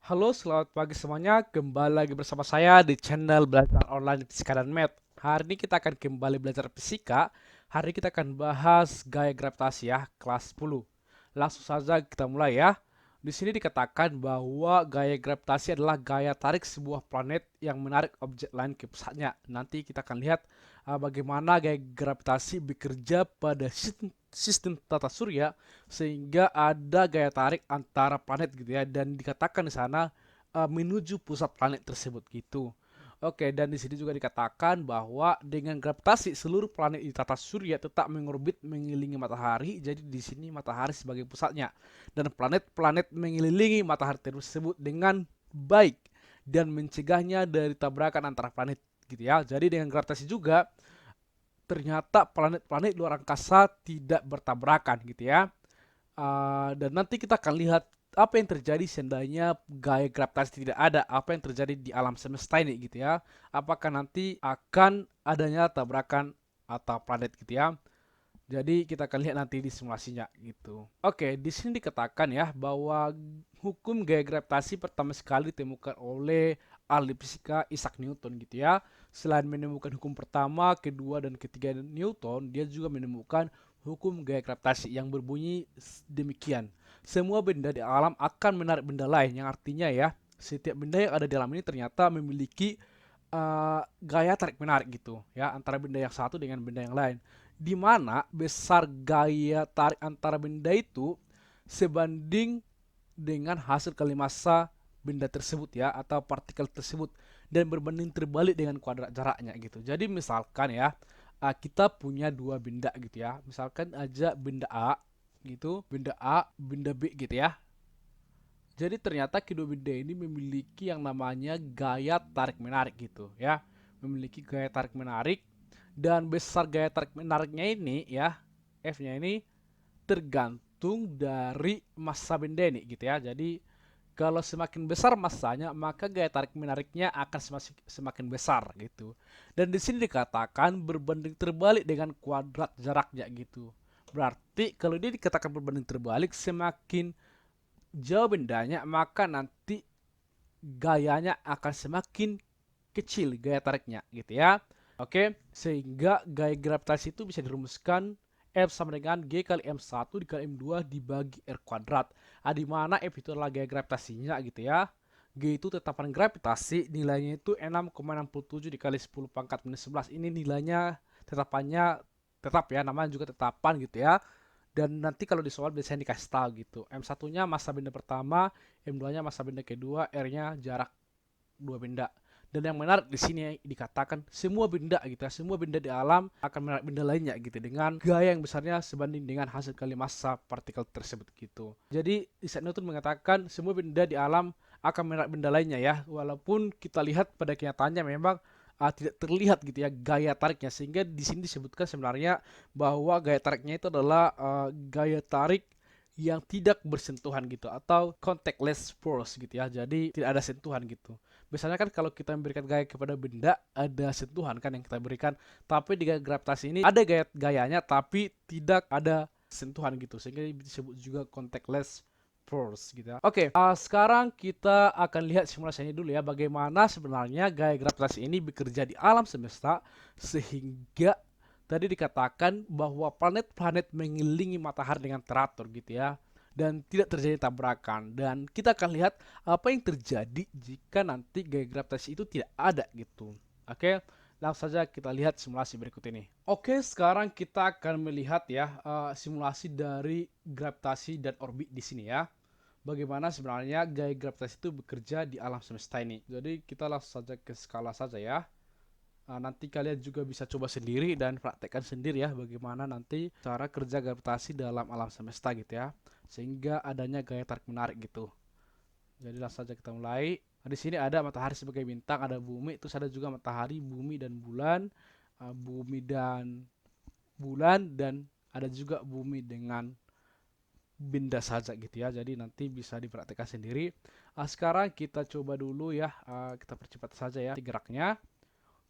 Halo, selamat pagi semuanya. Kembali lagi bersama saya di channel Belajar Online Fisika dan Math. Hari ini kita akan kembali belajar fisika. Hari ini kita akan bahas gaya gravitasi ya, kelas 10. Langsung saja kita mulai ya. Di sini dikatakan bahwa gaya gravitasi adalah gaya tarik sebuah planet yang menarik objek lain ke pusatnya. Nanti kita akan lihat bagaimana gaya gravitasi bekerja pada sistem tata surya sehingga ada gaya tarik antara planet gitu ya, dan dikatakan di sana menuju pusat planet tersebut gitu. Oke, dan di sini juga dikatakan bahwa dengan gravitasi seluruh planet di tata surya tetap mengorbit mengelilingi matahari. Jadi di sini matahari sebagai pusatnya dan planet-planet mengelilingi matahari tersebut dengan baik dan mencegahnya dari tabrakan antara planet gitu ya. Jadi dengan gravitasi juga ternyata planet-planet luar angkasa tidak bertabrakan gitu ya. Dan nanti kita akan lihat apa yang terjadi seandainya gaya gravitasi tidak ada, apa yang terjadi di alam semesta ini gitu ya. Apakah nanti akan adanya tabrakan atau planet gitu ya. Jadi kita akan lihat nanti di simulasinya gitu. Oke, di sini dikatakan ya bahwa hukum gaya gravitasi pertama sekali ditemukan oleh ahli fisika Isaac Newton gitu ya. Selain menemukan hukum pertama, kedua, dan ketiga Newton, dia juga menemukan hukum gaya gravitasi yang berbunyi demikian. Semua benda di alam akan menarik benda lain, yang artinya ya, setiap benda yang ada di alam ini ternyata memiliki gaya tarik menarik gitu ya, antara benda yang satu dengan benda yang lain, di mana besar gaya tarik antara benda itu sebanding dengan hasil kali massa benda tersebut ya, atau partikel tersebut, dan berbanding terbalik dengan kuadrat jaraknya gitu. Jadi misalkan ya, kita punya dua benda gitu ya, misalkan aja benda A gitu, benda A, benda B gitu ya. Jadi ternyata kedua benda ini memiliki yang namanya gaya tarik menarik gitu ya. Memiliki gaya tarik menarik, dan besar gaya tarik menariknya ini ya, F-nya ini tergantung dari massa benda ini gitu ya. Jadi kalau semakin besar massanya, maka gaya tarik menariknya akan semakin besar gitu. Dan di sini dikatakan berbanding terbalik dengan kuadrat jaraknya gitu. Berarti kalau dia dikatakan berbanding terbalik, semakin jauh bendanya, maka nanti gayanya akan semakin kecil gaya tariknya gitu ya. Oke, sehingga gaya gravitasi itu bisa dirumuskan F sama dengan G kali M1 dikali M2 dibagi R kuadrat. Di mana F itu adalah gaya gravitasinya gitu ya. G itu tetapan gravitasi, nilainya itu 6,67 dikali 10 pangkat minus 11. Ini nilainya tetapannya tetap ya, namanya juga tetapan gitu ya. Dan nanti kalau di soal biasanya dikasih tahu gitu. M1-nya massa benda pertama, M2-nya massa benda kedua, R-nya jarak dua benda. Dan yang menarik di sini dikatakan semua benda gitu ya, semua benda di alam akan menarik benda lainnya gitu dengan gaya yang besarnya sebanding dengan hasil kali massa partikel tersebut gitu. Jadi Isaac Newton mengatakan semua benda di alam akan menarik benda lainnya ya, walaupun kita lihat pada kenyataannya memang tidak terlihat gitu ya gaya tariknya, sehingga di sini disebutkan sebenarnya bahwa gaya tariknya itu adalah gaya tarik yang tidak bersentuhan gitu, atau contactless force gitu ya, jadi tidak ada sentuhan gitu. Biasanya kan kalau kita memberikan gaya kepada benda ada sentuhan kan yang kita berikan, tapi di gaya gravitasi ini ada gayanya tapi tidak ada sentuhan gitu, sehingga disebut juga contactless force gitu ya. Oke, sekarang kita akan lihat simulasinya dulu ya, bagaimana sebenarnya gaya gravitasi ini bekerja di alam semesta sehingga tadi dikatakan bahwa planet-planet mengelilingi matahari dengan teratur gitu ya, dan tidak terjadi tabrakan. Dan kita akan lihat apa yang terjadi jika nanti gaya gravitasi itu tidak ada gitu. Oke, langsung saja kita lihat simulasi berikut ini. Oke, sekarang kita akan melihat ya simulasi dari gravitasi dan orbit di sini ya. Bagaimana sebenarnya gaya gravitasi itu bekerja di alam semesta ini. Jadi kita langsung saja ke skala saja ya. Nanti kalian juga bisa coba sendiri dan praktekkan sendiri ya bagaimana nanti cara kerja gravitasi dalam alam semesta gitu ya, sehingga adanya gaya tarik menarik gitu. Jadi langsung saja kita mulai. Di sini ada matahari sebagai bintang, ada bumi, terus ada juga matahari, bumi dan bulan, bumi dan bulan, dan ada juga bumi dengan benda saja gitu ya. Jadi nanti bisa dipraktekkan sendiri. Sekarang kita coba dulu ya, kita percepat saja ya geraknya.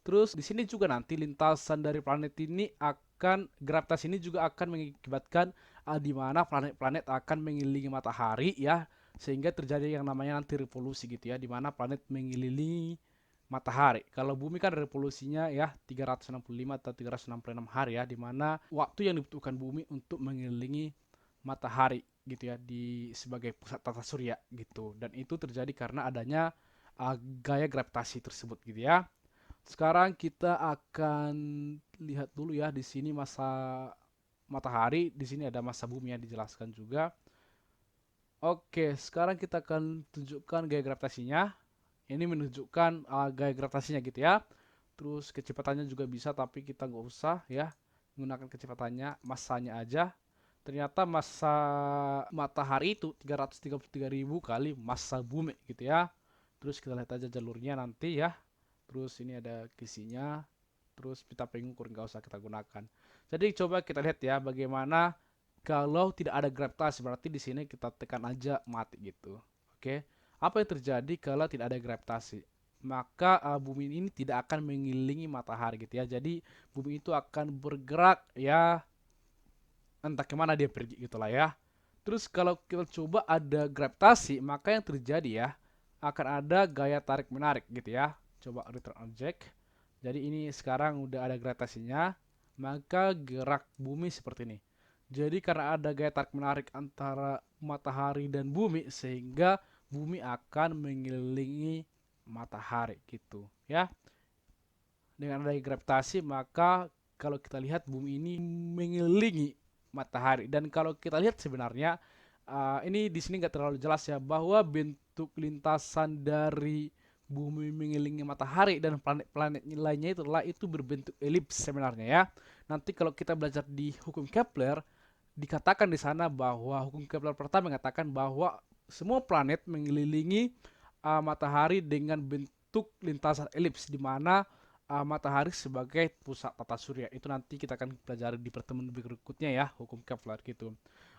Terus di sini juga nanti lintasan dari planet ini akan, gravitasi ini juga akan mengakibatkan di mana planet-planet akan mengelilingi matahari ya, sehingga terjadi yang namanya nanti revolusi gitu ya, di mana planet mengelilingi matahari. Kalau bumi kan revolusinya ya 365 atau 366 hari ya, di mana waktu yang dibutuhkan bumi untuk mengelilingi matahari gitu ya di sebagai pusat tata surya gitu. Dan itu terjadi karena adanya gaya gravitasi tersebut gitu ya. Sekarang kita akan lihat dulu ya di sini masa matahari, di sini ada masa bumi yang dijelaskan juga. Oke, sekarang kita akan tunjukkan gaya gravitasinya. Ini menunjukkan gaya gravitasinya gitu ya. Terus kecepatannya juga bisa, tapi kita nggak usah ya menggunakan kecepatannya, masanya aja. Ternyata massa matahari itu 333.000 kali massa bumi gitu ya. Terus kita lihat aja jalurnya nanti ya. Terus ini ada kisinya. Terus pita pengukur nggak usah kita gunakan. Jadi coba kita lihat ya bagaimana kalau tidak ada gravitasi, berarti di sini kita tekan aja mati gitu. Oke. Apa yang terjadi kalau tidak ada gravitasi? Maka bumi ini tidak akan mengelilingi matahari gitu ya. Jadi bumi itu akan bergerak ya entah kemana dia pergi gitulah ya. Terus kalau kita coba ada gravitasi, maka yang terjadi ya akan ada gaya tarik menarik gitu ya. Coba return object. Jadi ini sekarang udah ada gravitasinya, maka gerak bumi seperti ini. Jadi karena ada gaya tarik menarik antara matahari dan bumi, sehingga bumi akan mengelilingi matahari gitu ya. Dengan adanya gravitasi, maka kalau kita lihat bumi ini mengelilingi matahari. Dan kalau kita lihat sebenarnya ini di sini nggak terlalu jelas ya bahwa bentuk lintasan dari bumi mengelilingi matahari dan planet-planet lainnya itu berbentuk elips sebenarnya ya. Nanti kalau kita belajar di hukum Kepler dikatakan di sana bahwa hukum Kepler pertama mengatakan bahwa semua planet mengelilingi matahari dengan bentuk lintasan elips di mana matahari sebagai pusat tata surya. Itu nanti kita akan pelajari di pertemuan berikutnya ya, hukum Kepler gitu.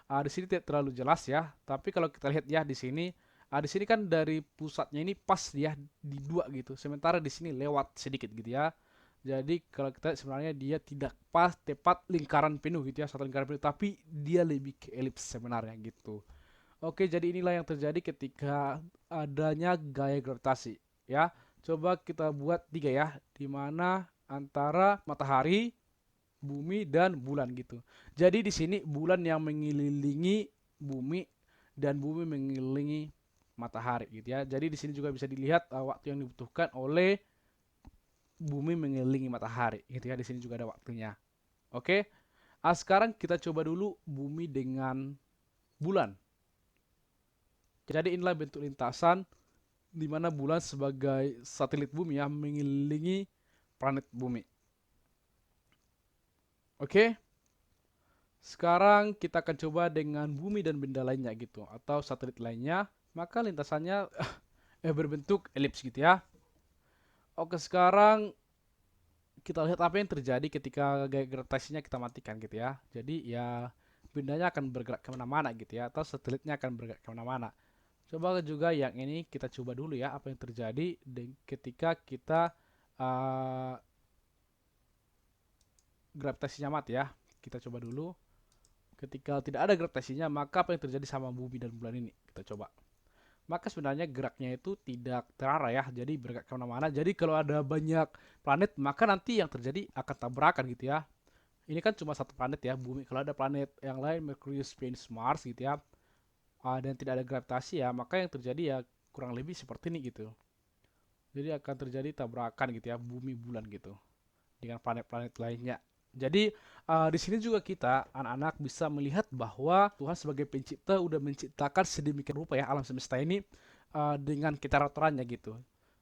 Di sini tidak terlalu jelas ya, tapi kalau kita lihat ya di sini kan dari pusatnya ini pas ya di dua gitu. Sementara di sini lewat sedikit gitu ya. Jadi kalau kita lihat sebenarnya dia tidak pas tepat lingkaran penuh gitu ya, satu lingkaran penuh, tapi dia lebih ke elips sebenarnya gitu. Oke, jadi inilah yang terjadi ketika adanya gaya gravitasi ya. Coba kita buat tiga ya, di mana antara matahari, bumi, dan bulan gitu. Jadi di sini bulan yang mengelilingi bumi dan bumi mengelilingi matahari gitu ya. Jadi di sini juga bisa dilihat waktu yang dibutuhkan oleh bumi mengelilingi matahari gitu ya. Di sini juga ada waktunya. Oke. Sekarang kita coba dulu bumi dengan bulan. Jadi inilah bentuk lintasan di mana bulan sebagai satelit bumi ya mengelilingi planet bumi. Oke. Sekarang kita akan coba dengan bumi dan benda lainnya gitu atau satelit lainnya, maka lintasannya berbentuk elips gitu ya. Oke, sekarang kita lihat apa yang terjadi ketika gaya gravitasinya kita matikan gitu ya. Jadi ya bendanya akan bergerak kemana-mana gitu ya, atau satelitnya akan bergerak kemana-mana. Coba juga yang ini kita coba dulu ya apa yang terjadi ketika kita uh, gravitasinya mati ya. Kita coba dulu. Ketika tidak ada gravitasinya, maka apa yang terjadi sama bumi dan bulan ini? Kita coba. Maka sebenarnya geraknya itu tidak terarah ya, jadi bergerak kemana-mana. Jadi kalau ada banyak planet, maka nanti yang terjadi akan tabrakan gitu ya. Ini kan cuma satu planet ya, bumi. Kalau ada planet yang lain, Merkurius, Venus, Mars gitu ya, dan tidak ada gravitasi ya, maka yang terjadi ya kurang lebih seperti ini gitu. Jadi akan terjadi tabrakan gitu ya, bumi bulan gitu dengan planet-planet lainnya. Jadi di sini juga kita anak-anak bisa melihat bahwa Tuhan sebagai pencipta udah menciptakan sedemikian rupa ya alam semesta ini dengan keteraturannya gitu.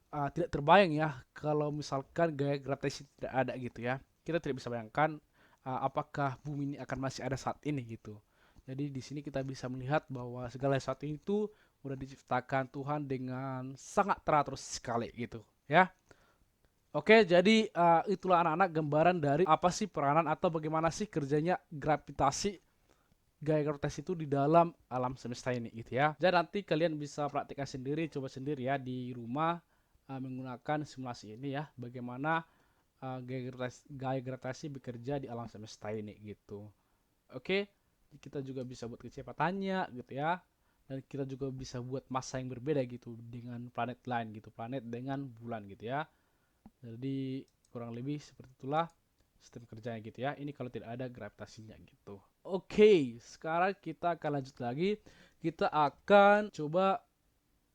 Tidak terbayang ya kalau misalkan gaya gravitasi tidak ada gitu ya. Kita tidak bisa bayangkan apakah bumi ini akan masih ada saat ini gitu. Jadi di sini kita bisa melihat bahwa segala sesuatu itu udah diciptakan Tuhan dengan sangat teratur sekali gitu ya. Oke, jadi itulah anak-anak gambaran dari apa sih peranan atau bagaimana sih kerjanya gravitasi, gaya gravitasi itu di dalam alam semesta ini gitu ya. Jadi nanti kalian bisa praktikkan sendiri, coba sendiri ya di rumah menggunakan simulasi ini ya, bagaimana gaya gravitasi bekerja di alam semesta ini gitu. Oke, kita juga bisa buat kecepatannya gitu ya. dan kita juga bisa buat massa yang berbeda gitu dengan planet lain gitu, planet dengan bulan gitu ya. Jadi kurang lebih seperti itulah sistem kerjanya gitu ya. Ini kalau tidak ada gravitasinya gitu. Oke, sekarang kita akan lanjut lagi. Kita akan coba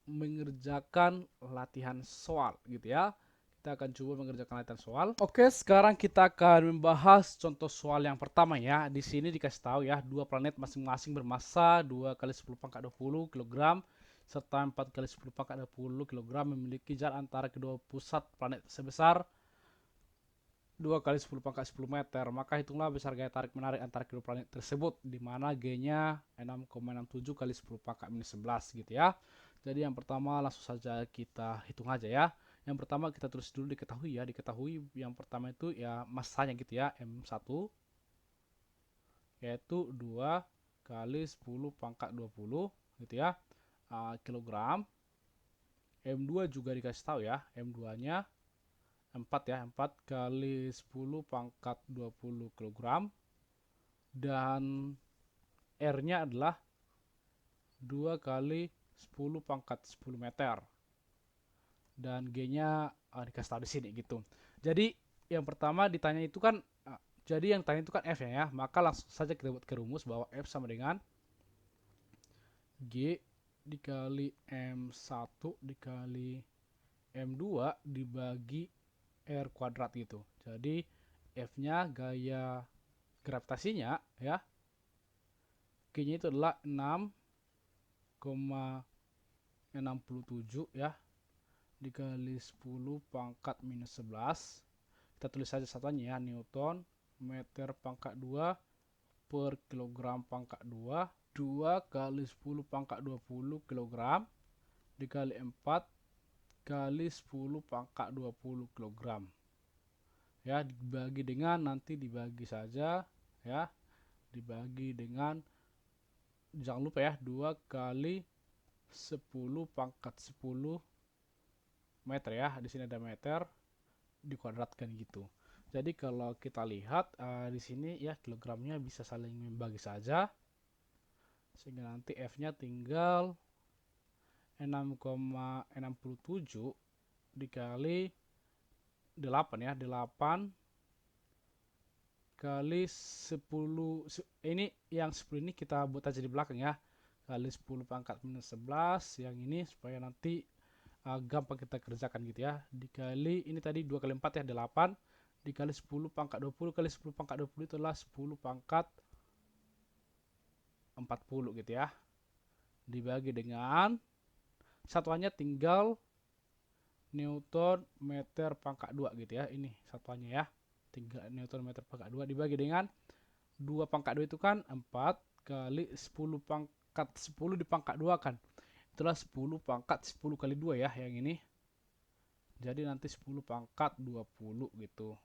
mengerjakan latihan soal gitu ya. Kita akan coba mengerjakan latihan soal. Oke, sekarang kita akan membahas contoh soal yang pertama ya. Di sini dikasih tahu ya, dua planet masing-masing bermassa 2 kali 10 pangkat 20 kg serta 4 kali 10 pangkat 20 kg memiliki jarak antara kedua pusat planet sebesar 2 kali 10 pangkat 10 meter. Maka hitunglah besar gaya tarik menarik antara kedua planet tersebut, di mana G-nya 6,67 kali 10 pangkat minus 11 gitu ya. Jadi yang pertama langsung saja kita hitung aja ya. Yang pertama kita tulis dulu diketahui ya. Diketahui yang pertama itu ya massanya gitu ya, M1 yaitu 2 kali 10 pangkat 20 gitu ya, kilogram. M2 juga dikasih tahu ya, M2-nya 4 ya, 4 kali 10 pangkat 20 kg, dan R-nya adalah 2 kali 10 pangkat 10 meter, dan G-nya dikasih tahu di sini gitu. Jadi yang pertama ditanya itu kan jadi yang tanya itu kan F ya, maka langsung saja kita buat ke rumus bahwa F sama dengan G dikali M1 dikali M2 dibagi R kuadrat gitu. Jadi F-nya gaya gravitasinya ya, G-nya itu adalah 6,67 ya dikali 10 pangkat minus 11. Kita tulis saja satuannya ya, Newton meter pangkat 2 per kilogram pangkat 2. 2 kali 10 pangkat 20 kilogram dikali 4 kali 10 pangkat 20 kilogram ya, dibagi dengan, nanti dibagi saja ya, dibagi dengan, jangan lupa ya, 2 kali 10 pangkat 10 meter ya, di sini ada meter dikuadratkan gitu. Jadi kalau kita lihat di sini ya, kilogramnya bisa saling membagi saja, sehingga nanti F-nya tinggal 6,67 dikali 8 ya, 8 kali 10, ini yang 10 ini kita buat aja di belakang ya, kali 10 pangkat minus 11 yang ini, supaya nanti gampang kita kerjakan gitu ya, dikali ini tadi 2 kali 4 ya, 8 dikali 10 pangkat 20 kali 10 pangkat 20 itu adalah 10 pangkat 40 gitu ya, dibagi dengan satuannya tinggal Newton meter pangkat 2 gitu ya, ini satuannya ya, tinggal Newton meter pangkat 2 dibagi dengan 2 pangkat 2 itu kan 4 kali 10 pangkat 10 di pangkat 2 kan, itulah 10 pangkat 10 kali 2 ya yang ini, jadi nanti 10 pangkat 20 gitu.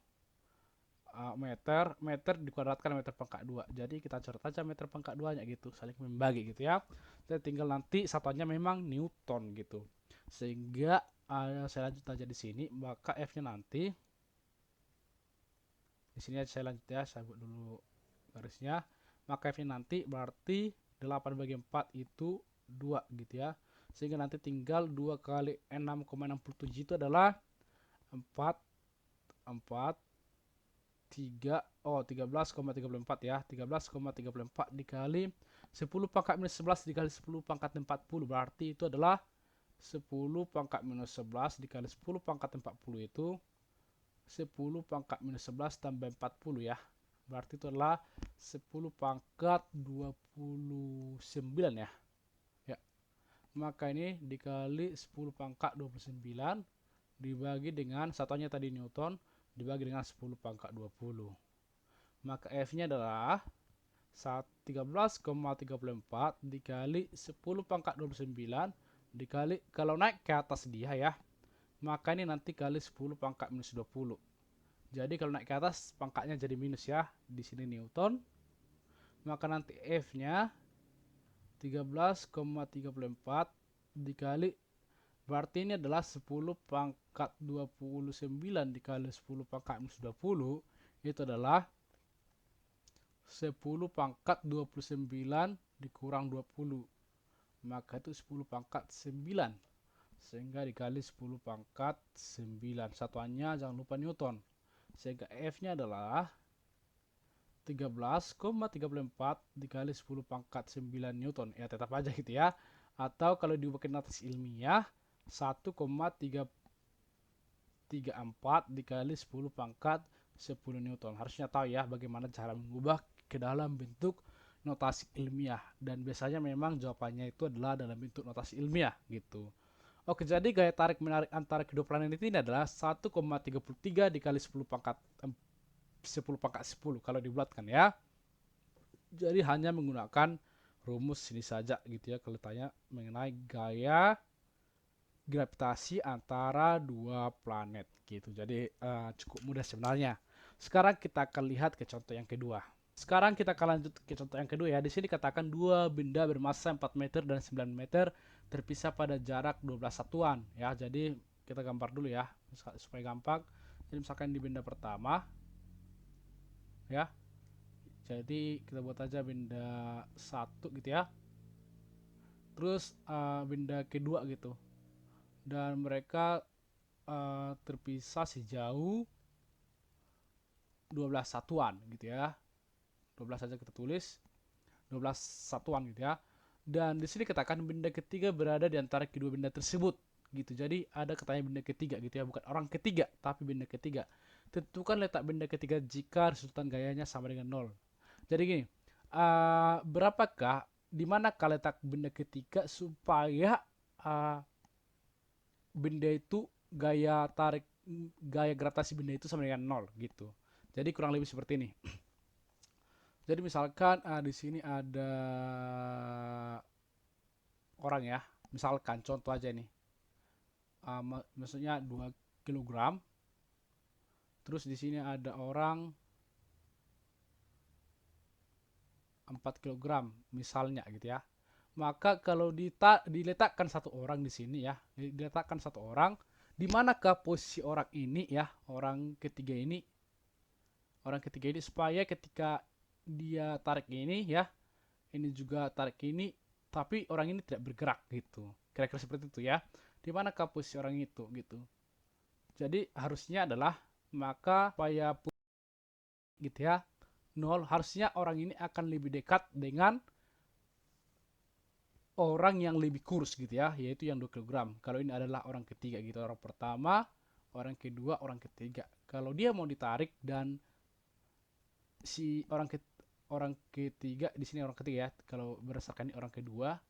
Meter dikuadratkan meter pangkat 2, jadi kita coret aja meter pangkat 2 nya gitu, saling membagi gitu ya. Jadi tinggal nanti satuannya memang Newton gitu, sehingga saya lanjut aja di sini, maka F nya nanti di sini aja saya lanjut ya, saya buat dulu garisnya, maka F nya nanti berarti 8 bagi 4 itu 2 gitu ya, sehingga nanti tinggal 2 kali 6,67 itu adalah 4 13,34 ya, 13,34 dikali 10 pangkat minus 11 dikali 10 pangkat 40, berarti itu adalah 10 pangkat minus 11 dikali 10 pangkat 40 itu 10 pangkat minus 11 tambah 40 ya, berarti itu adalah 10 pangkat 29 ya. Ya, maka ini dikali 10 pangkat 29 dibagi dengan satuannya tadi Newton dibagi dengan 10 pangkat 20, maka F nya adalah 13,34 dikali 10 pangkat 29 dikali, kalau naik ke atas dia ya, maka ini nanti kali 10 pangkat minus 20. Jadi kalau naik ke atas pangkatnya jadi minus ya, di sini Newton, maka nanti F nya 13,34 dikali, berarti ini adalah 10 pangkat 29 dikali 10 pangkat minus 20, itu adalah 10 pangkat 29 dikurang 20, maka itu 10 pangkat 9. Sehingga dikali 10 pangkat 9. Satuannya jangan lupa Newton. Sehingga F-nya adalah 13,34 dikali 10 pangkat 9 Newton. Ya tetap aja gitu ya. Atau kalau dibuat notas ilmiah 1,334 dikali 10 pangkat 10 Newton. Harusnya tahu ya bagaimana cara mengubah ke dalam bentuk notasi ilmiah. Dan biasanya memang jawabannya itu adalah dalam bentuk notasi ilmiah gitu. Oke, jadi gaya tarik menarik antara kedua planet ini adalah 1,33 dikali 10 pangkat 10 kalau dibulatkan ya. Jadi hanya menggunakan rumus ini saja gitu ya kalau tanya mengenai gaya gravitasi antara dua planet gitu. Jadi cukup mudah sebenarnya. Sekarang kita akan lihat ke contoh yang kedua. Sekarang kita akan lanjut ke contoh yang kedua ya. Di sini katakan dua benda bermassa 4 meter dan 9 meter terpisah pada jarak 12 satuan ya. Jadi kita gambar dulu ya supaya gampang. Jadi misalkan di benda pertama ya. Jadi kita buat aja benda 1 gitu ya. Terus benda kedua gitu. Dan mereka terpisah sejauh 12 satuan gitu ya. 12 saja kita tulis. 12 satuan gitu ya. Dan di sini katakan benda ketiga berada di antara kedua benda tersebut gitu. Jadi ada katanya benda ketiga gitu ya, bukan orang ketiga tapi benda ketiga. Tentukan letak benda ketiga jika resultan gayanya sama dengan 0. Jadi gini, berapakah di manakah letak benda ketiga supaya benda itu gaya gravitasi benda itu sama dengan 0 gitu. Jadi kurang lebih seperti ini. Jadi misalkan di sini ada orang ya, misalkan contoh aja nih, maksudnya 2 kilogram. Terus di sini ada orang 4 kilogram misalnya gitu ya. Maka kalau diletakkan satu orang di sini ya, diletakkan satu orang, di manakah posisi orang ini ya, orang ketiga ini supaya ketika dia tarik ini ya, ini juga tarik ini, tapi orang ini tidak bergerak gitu. Kira-kira seperti itu ya. Di manakah posisi orang itu gitu. Jadi harusnya adalah maka supaya gitu ya 0, harusnya orang ini akan lebih dekat dengan orang yang lebih kurus gitu ya, yaitu yang 2 kilogram. Kalau ini adalah orang ketiga gitu, orang pertama, orang kedua, orang ketiga. Kalau dia mau ditarik dan si orang ketiga di sini orang ketiga ya, kalau berdasarkan ini orang kedua,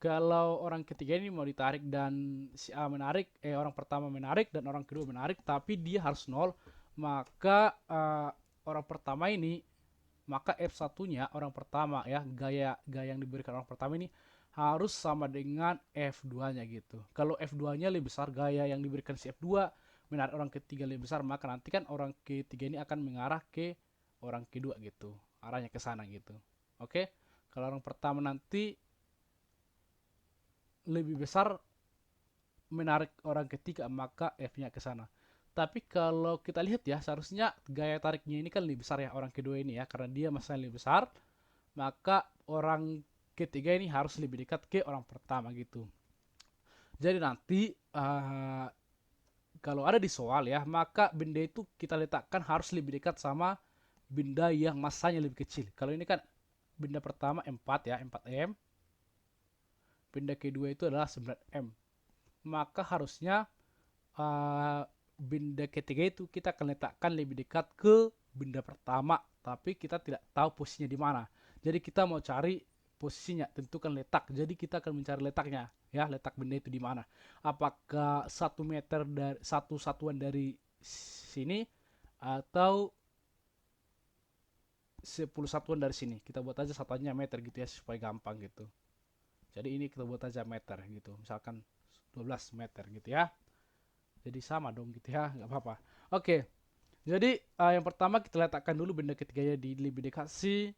kalau orang ketiga ini mau ditarik dan si A menarik, orang pertama menarik dan orang kedua menarik, tapi dia harus 0, maka orang pertama ini, maka F1-nya orang pertama ya, gaya yang diberikan orang pertama ini harus sama dengan F2-nya gitu. Kalau F2-nya lebih besar, gaya yang diberikan si F2 menarik orang ketiga lebih besar, maka nanti kan orang ketiga ini akan mengarah ke orang kedua gitu. Arahnya ke sana gitu. Oke. Kalau orang pertama nanti lebih besar menarik orang ketiga, maka F-nya ke sana. Tapi kalau kita lihat ya, seharusnya gaya tariknya ini kan lebih besar ya orang kedua ini ya, karena dia masanya lebih besar, maka orang ketiga ini harus lebih dekat ke orang pertama gitu. Jadi nanti kalau ada di soal ya, maka benda itu kita letakkan harus lebih dekat sama benda yang masanya lebih kecil. Kalau ini kan benda pertama 4 ya, 4M. Benda kedua itu adalah 9M. Maka harusnya benda ketiga itu kita akan letakkan lebih dekat ke benda pertama, tapi kita tidak tahu posisinya di mana. Jadi kita mau cari posisinya, tentukan letak. Jadi kita akan mencari letaknya, ya, letak benda itu di mana. Apakah 1 meter dari satu satuan dari sini atau 10 satuan dari sini. Kita buat aja satuannya meter gitu ya supaya gampang gitu. Jadi ini kita buat aja meter gitu. Misalkan 12 meter gitu ya. Jadi sama dong gitu ya, nggak apa-apa. Oke, jadi yang pertama kita letakkan dulu benda ketiganya di lebih dekat si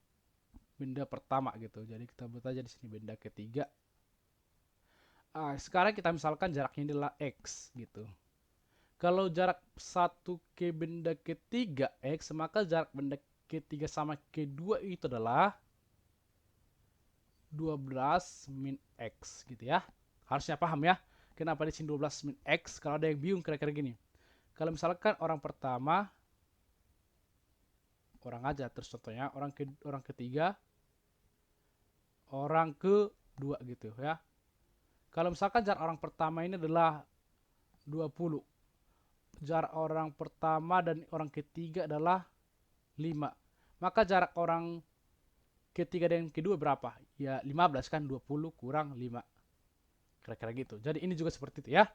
benda pertama gitu. Jadi kita buat aja di sini benda ketiga. Sekarang kita misalkan jaraknya adalah X gitu. Kalau jarak satu ke benda ketiga X, maka jarak benda ketiga sama kedua itu adalah 12 min X gitu ya. Harusnya paham ya. Kenapa di sini 12 min X? Kalau ada yang bingung kira-kira gini. Kalau misalkan orang pertama, orang aja terus contohnya, orang ketiga, orang kedua gitu ya. Kalau misalkan jarak orang pertama ini adalah 20, jarak orang pertama dan orang ketiga adalah 5, maka jarak orang ketiga dan kedua berapa? Ya 15 kan, 20 kurang 5. Kira-kira gitu. Jadi ini juga seperti itu ya.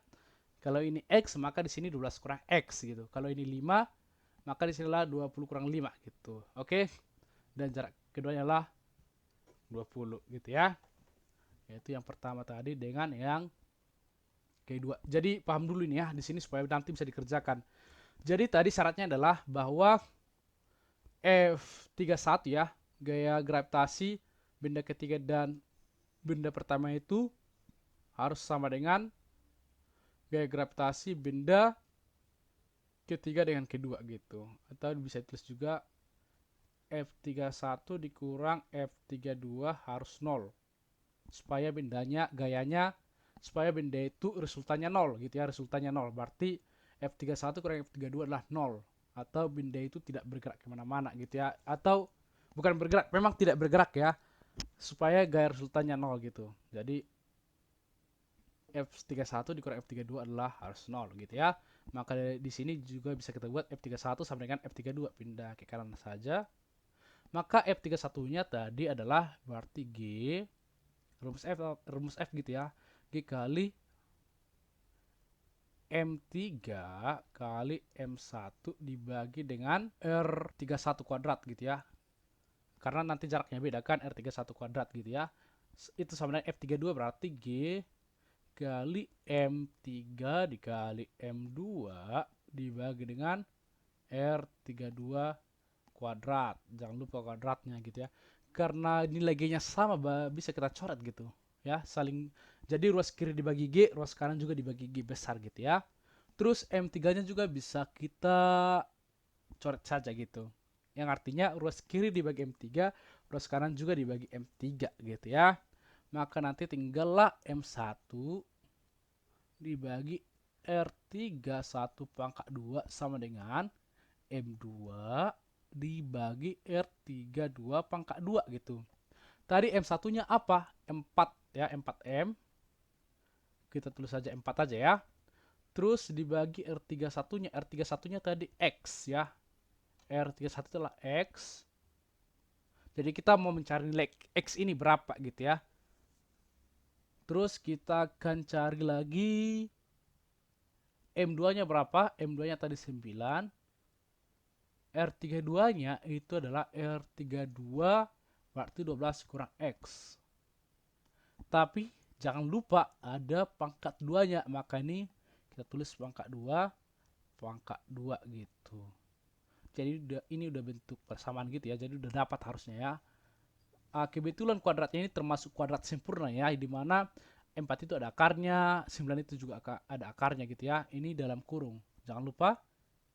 Kalau ini X, maka di sini 12 kurang X gitu. Kalau ini 5, maka di sini adalah 20 kurang 5 gitu. Oke. Dan jarak keduanya adalah 20 gitu ya. Yaitu yang pertama tadi dengan yang kedua. Jadi paham dulu ini ya di sini supaya nanti bisa dikerjakan. Jadi tadi syaratnya adalah bahwa F31 ya, gaya gravitasi benda ketiga dan benda pertama itu harus sama dengan gaya gravitasi benda ketiga dengan kedua gitu. Atau bisa ditulis juga F31 dikurang F32 harus 0. Supaya gayanya, supaya benda itu resultannya 0 gitu ya. Resultannya 0. Berarti F31 kurang F32 adalah 0. Atau benda itu tidak bergerak kemana-mana gitu ya. Atau bukan bergerak, memang tidak bergerak ya. Supaya gaya resultannya 0 gitu. Jadi F31 dikurang F32 adalah harus 0 gitu ya. Maka di sini juga bisa kita buat F31 sama dengan F32, pindah ke kanan saja. Maka F31-nya tadi adalah berarti G, rumus F gitu ya. G kali M3 kali M1 dibagi dengan R31 kuadrat gitu ya. Karena nanti jaraknya beda kan, R31 kuadrat gitu ya. Itu sama dengan F32 berarti G kali M3 dikali M2 dibagi dengan R32 kuadrat. Jangan lupa kuadratnya gitu ya. Karena nilai G-nya sama, bisa kita coret gitu. Ya, saling, jadi ruas kiri dibagi G, ruas kanan juga dibagi G besar gitu ya. Terus M3-nya juga bisa kita coret saja gitu. Yang artinya ruas kiri dibagi M3, ruas kanan juga dibagi M3 gitu ya. Maka nanti tinggallah M1 dibagi R31 pangkat 2 sama dengan M2 dibagi R32 pangkat 2 gitu. Tadi M1-nya apa? 4 ya, 4M. Kita tulis saja 4 aja ya. Terus dibagi R31-nya. R31-nya tadi X ya. R31 adalah X. Jadi kita mau mencari nilai X ini berapa gitu ya. Terus kita akan cari lagi M2-nya berapa? M2-nya tadi 9. R32-nya itu adalah R32 berarti 12 kurang X. Tapi jangan lupa ada pangkat 2-nya. Maka ini kita tulis pangkat 2 gitu. Jadi ini udah bentuk persamaan gitu ya. Jadi udah dapat harusnya ya. Kebetulan kuadratnya ini termasuk kuadrat sempurna ya, di mana 4 itu ada akarnya, 9 itu juga ada akarnya gitu ya. Ini dalam kurung. Jangan lupa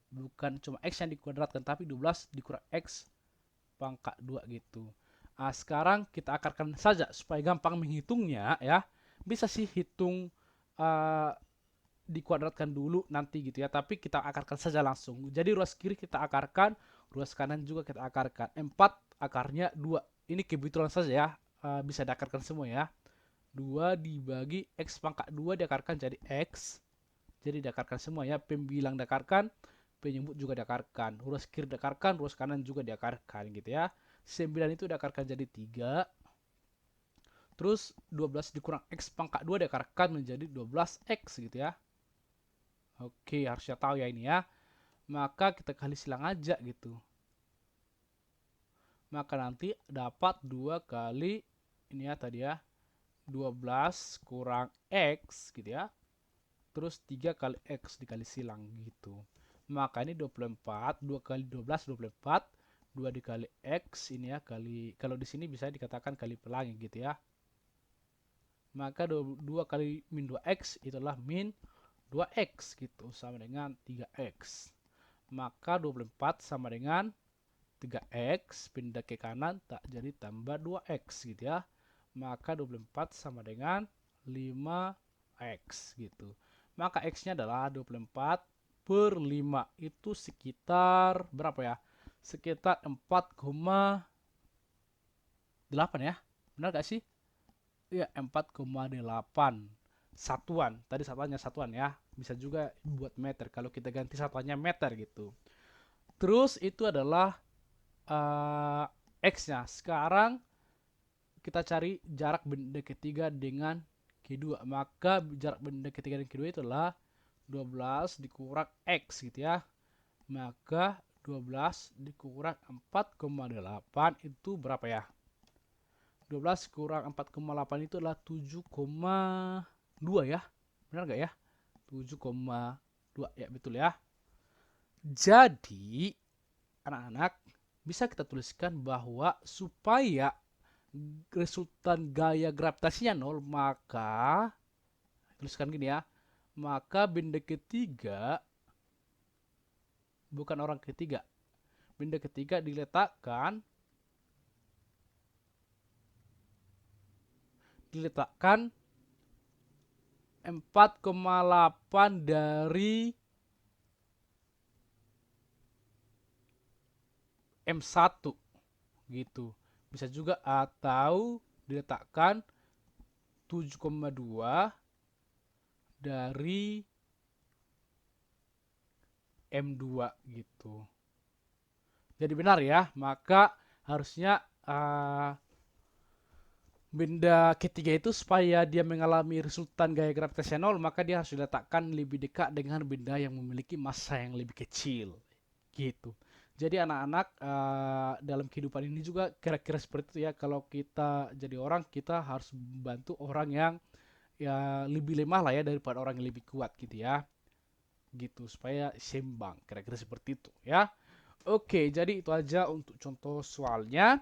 bukan cuma X yang dikuadratkan, tapi 12 dikurang X pangkat 2 gitu. Sekarang kita akarkan saja supaya gampang menghitungnya ya. Bisa sih hitung dikuadratkan dulu nanti gitu ya, tapi kita akarkan saja langsung. Jadi ruas kiri kita akarkan, ruas kanan juga kita akarkan. 4 akarnya 2. Ini kebetulan saja ya, bisa diakarkan semua ya. 2 dibagi X pangkat 2 diakarkan jadi X. Jadi diakarkan semua ya, pembilang diakarkan, penyebut juga diakarkan. Ruas kiri diakarkan, ruas kanan juga diakarkan gitu ya. 9 itu diakarkan jadi 3. Terus 12 dikurang X pangkat 2 diakarkan menjadi 12X gitu ya. Oke, harusnya tahu ya ini ya. Maka kita kali silang aja gitu. Maka nanti dapat 2 kali ini ya tadi ya. 12 kurang X gitu ya. Terus 3 kali X dikali silang gitu. Maka ini 24, 2 kali 12 24, 2 dikali X ini ya kali, kalau di sini bisa dikatakan kali pelangi gitu ya. Maka 2 kali min 2X itulah min 2X gitu, sama dengan 3X. Maka 24 sama dengan 3X, pindah ke kanan tak jadi tambah 2X gitu ya. maka 24 sama dengan 5x gitu. Maka x-nya adalah 24 per 5, itu sekitar berapa ya? Sekitar 4,8 ya. Benar gak sih? Iya, 4,8 satuan. Tadi satuannya satuan ya. Bisa juga buat meter kalau kita ganti satuannya meter gitu. Terus itu adalah x-nya. Sekarang kita cari jarak benda ketiga dengan kedua. Maka jarak benda ketiga dan kedua itu adalah 12 dikurang x gitu ya. Maka 12 dikurang 4,8 itu berapa ya? 12 kurang 4,8 itu adalah 7,2 ya. Benar nggak ya? 7,2 ya, betul ya. Jadi anak-anak bisa kita tuliskan bahwa supaya resultan gaya gravitasinya 0, maka tuliskan gini ya. Maka benda ketiga, bukan orang ketiga, benda ketiga diletakkan 4,8 dari M1 gitu. Bisa juga atau diletakkan 7,2 dari M2 gitu. Jadi benar ya, maka harusnya benda ketiga itu supaya dia mengalami resultan gaya gravitasi 0, maka dia harus diletakkan lebih dekat dengan benda yang memiliki massa yang lebih kecil gitu. Jadi anak-anak dalam kehidupan ini juga kira-kira seperti itu ya. Kalau kita jadi orang, kita harus membantu orang yang ya lebih lemah lah ya daripada orang yang lebih kuat gitu ya. Gitu supaya seimbang. Kira-kira seperti itu ya. Oke, jadi itu aja untuk contoh soalnya.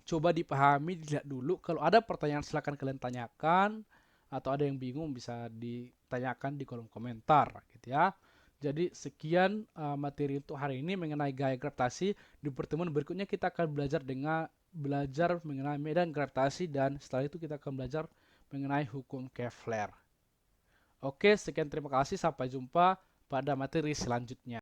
Coba dipahami, dilihat dulu. Kalau ada pertanyaan silahkan kalian tanyakan, atau ada yang bingung bisa ditanyakan di kolom komentar gitu ya. Jadi sekian materi untuk hari ini mengenai gaya gravitasi. Di pertemuan berikutnya kita akan belajar mengenai medan gravitasi, dan setelah itu kita akan belajar mengenai hukum Kepler. Oke, sekian, terima kasih, sampai jumpa pada materi selanjutnya.